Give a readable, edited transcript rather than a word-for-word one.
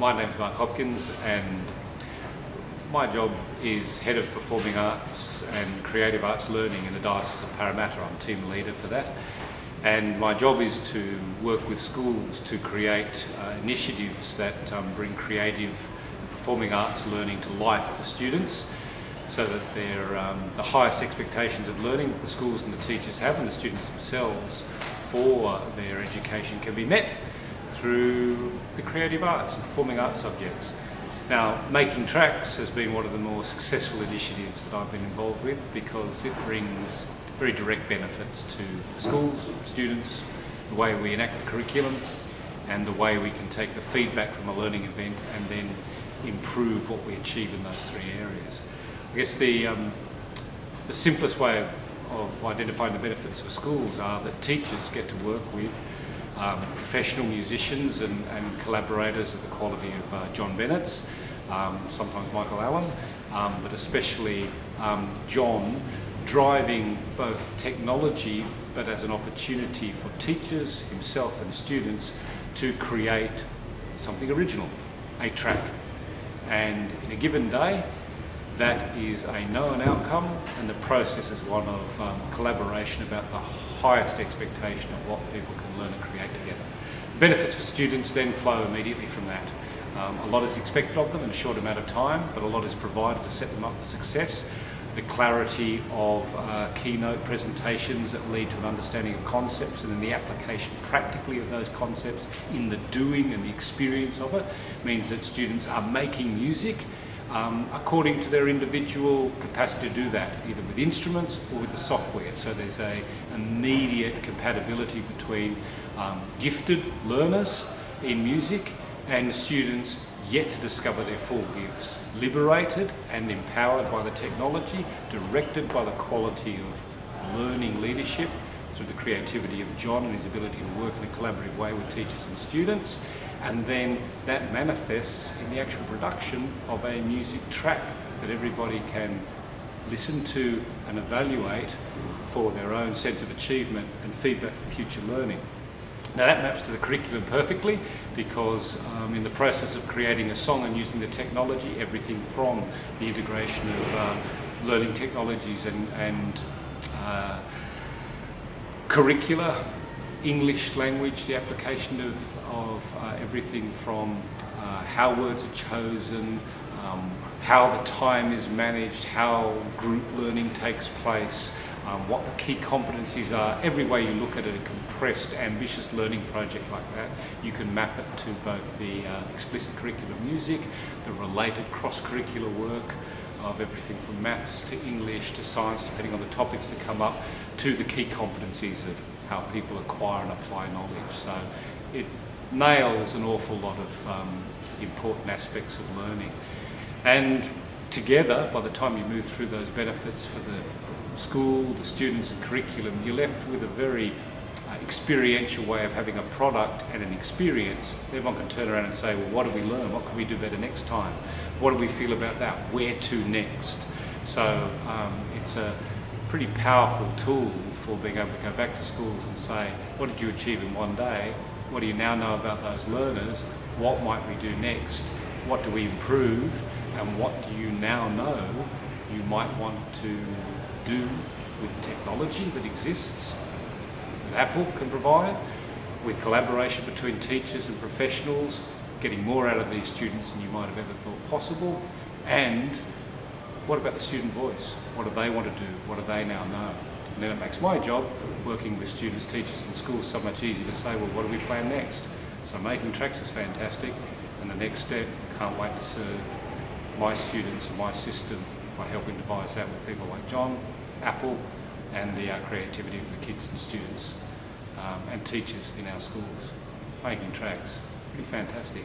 My name's Mark Hopkins, and my job is Head of Performing Arts and Creative Arts Learning in the Diocese of Parramatta. I'm team leader for that. And my job is to work with schools to create initiatives that bring creative and performing arts learning to life for students, so that they're the highest expectations of learning that the schools and the teachers have and the students themselves for their education can be met through the creative arts and performing arts subjects. Now, Making Tracks has been one of the more successful initiatives that I've been involved with, because it brings very direct benefits to the schools, students, the way we enact the curriculum, and the way we can take the feedback from a learning event and then improve what we achieve in those three areas. I guess the simplest way of identifying the benefits for schools are that teachers get to work with professional musicians and collaborators of the quality of John Bennetts, sometimes Michael Allen, but especially John, driving both technology but as an opportunity for teachers, himself and students to create something original, a track. And in a given day, that is a known outcome, and the process is one of collaboration about the highest expectation of what people can learn and create together. The benefits for students then flow immediately from that. A lot is expected of them in a short amount of time, but a lot is provided to set them up for success. The clarity of keynote presentations that lead to an understanding of concepts, and then the application practically of those concepts in the doing and the experience of it, means that students are making music according to their individual capacity to do that, either with instruments or with the software. So there's an immediate compatibility between gifted learners in music and students yet to discover their full gifts, liberated and empowered by the technology, directed by the quality of learning leadership through the creativity of John and his ability to work in a collaborative way with teachers and students. And then that manifests in the actual production of a music track that everybody can listen to and evaluate for their own sense of achievement and feedback for future learning. Now that maps to the curriculum perfectly, because in the process of creating a song and using the technology, everything from the integration of learning technologies and curricula, English language, the application of everything from how words are chosen, how the time is managed, how group learning takes place, what the key competencies are. Every way you look at a compressed, ambitious learning project like that, you can map it to both the explicit curriculum music, the related cross-curricular work of everything from maths to English to science, depending on the topics that come up, to the key competencies of how people acquire and apply knowledge. So it nails an awful lot of important aspects of learning. And together, by the time you move through those benefits for the school, the students and curriculum, you're left with a very experiential way of having a product and an experience. Everyone can turn around and say, well, what did we learn? What can we do better next time? What do we feel about that? Where to next? So it's a pretty powerful tool for being able to go back to schools and say, what did you achieve in one day? What do you now know about those learners? What might we do next? What do we improve? And what do you now know you might want to do with the technology that exists, that Apple can provide, with collaboration between teachers and professionals, getting more out of these students than you might have ever thought possible? And what about the student voice? What do they want to do? What do they now know? And then it makes my job, working with students, teachers and schools, so much easier to say, well, what do we plan next? So Making Tracks is fantastic, and the next step, can't wait to serve my students and my system by helping devise that with people like John, Apple, and the creativity of the kids and students and teachers in our schools. Making Tracks, pretty fantastic.